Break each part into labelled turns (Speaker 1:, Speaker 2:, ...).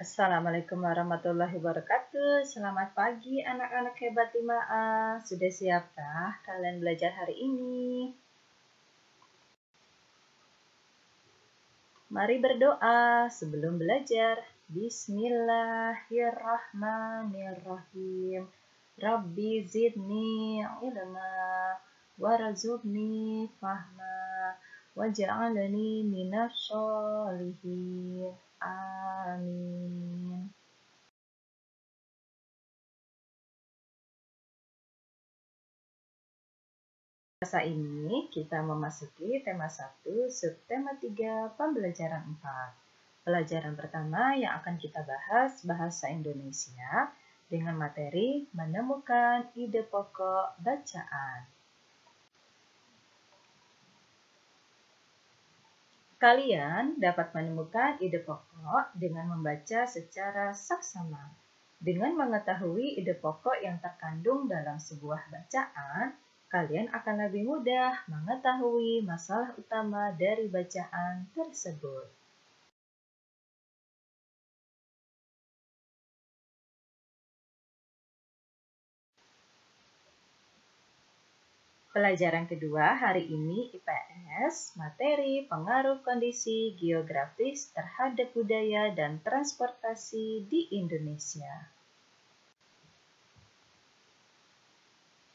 Speaker 1: Assalamualaikum warahmatullahi wabarakatuh. Selamat pagi anak-anak hebat 5A. Sudah siapkah kalian belajar hari ini? Mari berdoa sebelum belajar. Bismillahirrahmanirrahim. Rabbi zidni ilma warzuqni fahma waj'alni minas sholihin. Amin. Masa ini kita memasuki tema 1, subtema 3, pembelajaran 4. Pelajaran pertama yang akan kita bahas bahasa Indonesia dengan materi menemukan ide pokok bacaan. Kalian dapat menemukan ide pokok dengan membaca secara saksama. Dengan mengetahui ide pokok yang terkandung dalam sebuah bacaan, kalian akan lebih mudah mengetahui masalah utama dari bacaan tersebut. Pelajaran kedua hari ini IPS, materi pengaruh kondisi geografis terhadap budaya dan transportasi di Indonesia.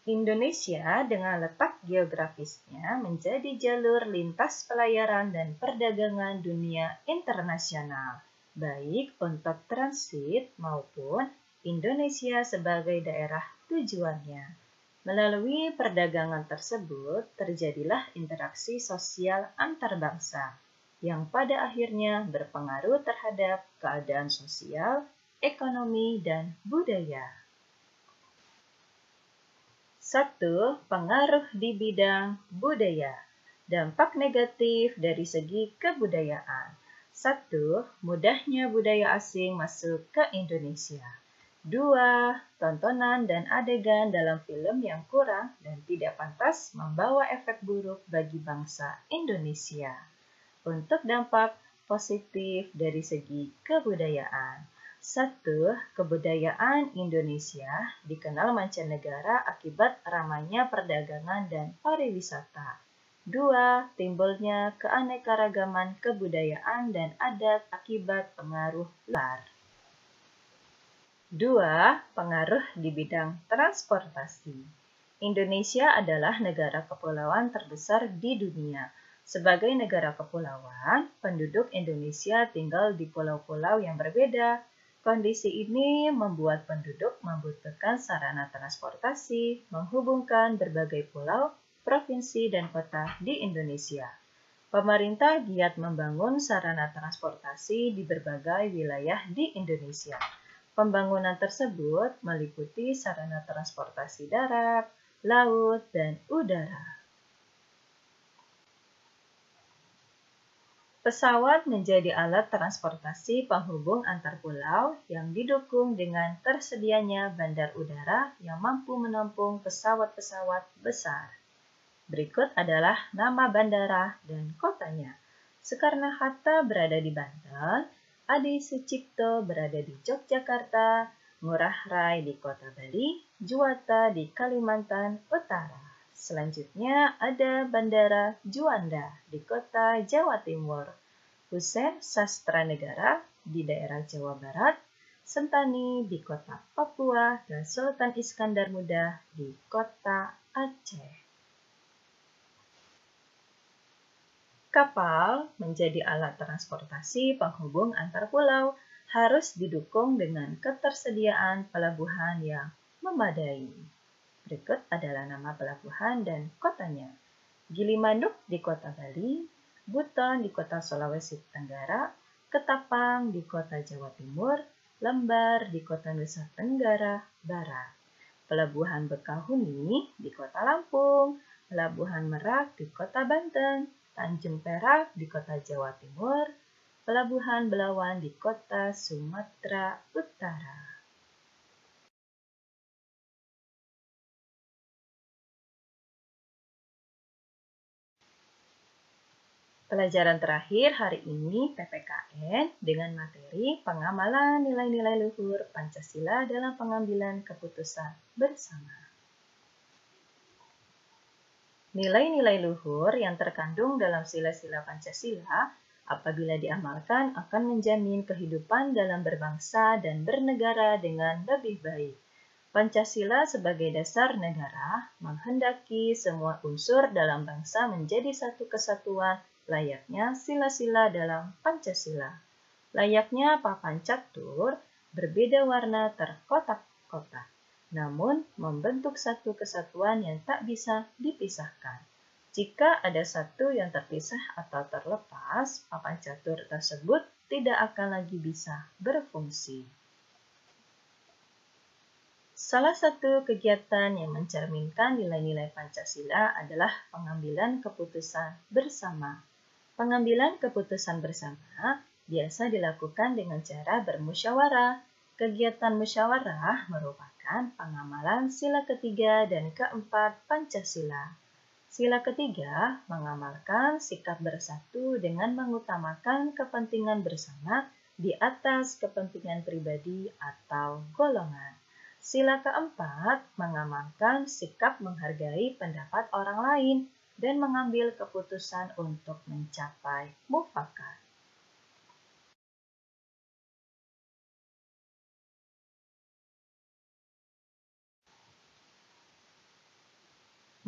Speaker 1: Indonesia dengan letak geografisnya menjadi jalur lintas pelayaran dan perdagangan dunia internasional, baik untuk transit maupun Indonesia sebagai daerah tujuannya. Melalui perdagangan tersebut, terjadilah interaksi sosial antar bangsa, yang pada akhirnya berpengaruh terhadap keadaan sosial, ekonomi, dan budaya. 1. Pengaruh di bidang budaya. Dampak negatif dari segi kebudayaan. 1. Mudahnya budaya asing masuk ke Indonesia. 2. Tontonan dan adegan dalam film yang kurang dan tidak pantas membawa efek buruk bagi bangsa Indonesia. Untuk dampak positif dari segi kebudayaan. 1. Kebudayaan Indonesia dikenal mancanegara akibat ramainya perdagangan dan pariwisata. 2. Timbulnya keanekaragaman kebudayaan dan adat akibat pengaruh luar. 2. Pengaruh di bidang transportasi. Indonesia adalah negara kepulauan terbesar di dunia. Sebagai negara kepulauan, penduduk Indonesia tinggal di pulau-pulau yang berbeda. Kondisi ini membuat penduduk membutuhkan sarana transportasi menghubungkan berbagai pulau, provinsi, dan kota di Indonesia. Pemerintah giat membangun sarana transportasi di berbagai wilayah di Indonesia. Pembangunan tersebut meliputi sarana transportasi darat, laut, dan udara. Pesawat menjadi alat transportasi penghubung antar pulau yang didukung dengan tersedianya bandar udara yang mampu menampung pesawat-pesawat besar. Berikut adalah nama bandara dan kotanya. Soekarno-Hatta berada di Banten, Adi Sucipto berada di Yogyakarta, Ngurah Rai di Kota Bali, Juwata di Kalimantan Utara. Selanjutnya ada Bandara Juanda di Kota Jawa Timur, Hussein Sastranegara di daerah Jawa Barat, Sentani di Kota Papua, dan Sultan Iskandar Muda di Kota Aceh. Kapal menjadi alat transportasi penghubung antar pulau harus didukung dengan ketersediaan pelabuhan yang memadai. Berikut adalah nama pelabuhan dan kotanya. Gilimanuk di Kota Bali, Buton di Kota Sulawesi Tenggara, Ketapang di Kota Jawa Timur, Lembar di Kota Nusa Tenggara Barat. Pelabuhan Bekahuni di Kota Lampung, Pelabuhan Merak di Kota Banten, Tanjung Perak di Kota Jawa Timur, Pelabuhan Belawan di Kota Sumatera Utara. Pelajaran terakhir hari ini PPKN dengan materi pengamalan nilai-nilai luhur Pancasila dalam pengambilan keputusan bersama. Nilai-nilai luhur yang terkandung dalam sila-sila Pancasila apabila diamalkan akan menjamin kehidupan dalam berbangsa dan bernegara dengan lebih baik. Pancasila sebagai dasar negara menghendaki semua unsur dalam bangsa menjadi satu kesatuan layaknya sila-sila dalam Pancasila. Layaknya papan catur, berbeda warna terkotak-kotak, namun membentuk satu kesatuan yang tak bisa dipisahkan. Jika ada satu yang terpisah atau terlepas, papan catur tersebut tidak akan lagi bisa berfungsi. Salah satu kegiatan yang mencerminkan nilai-nilai Pancasila adalah pengambilan keputusan bersama. Pengambilan keputusan bersama biasa dilakukan dengan cara bermusyawarah. Kegiatan musyawarah merupakan pengamalan sila ketiga dan keempat Pancasila. Sila ketiga mengamalkan sikap bersatu dengan mengutamakan kepentingan bersama di atas kepentingan pribadi atau golongan. Sila keempat mengamalkan sikap menghargai pendapat orang lain dan mengambil keputusan untuk mencapai mufakat.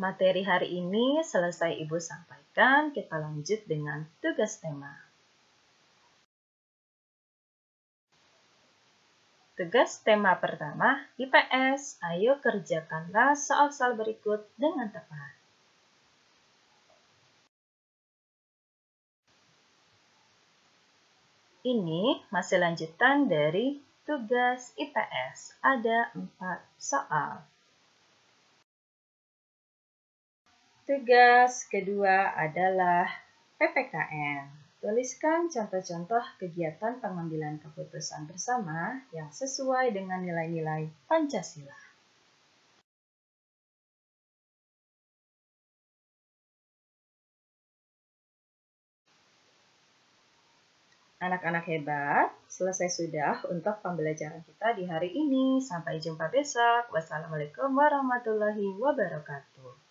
Speaker 1: Materi hari ini selesai Ibu sampaikan, kita lanjut dengan tugas tema. Tugas tema pertama, IPS, ayo kerjakanlah soal-soal berikut dengan tepat. Ini masih lanjutan dari tugas IPS. Ada 4 soal. Tugas kedua adalah PPKN. Tuliskan contoh-contoh kegiatan pengambilan keputusan bersama yang sesuai dengan nilai-nilai Pancasila. Anak-anak hebat, selesai sudah untuk pembelajaran kita di hari ini. Sampai jumpa besok. Wassalamualaikum warahmatullahi wabarakatuh.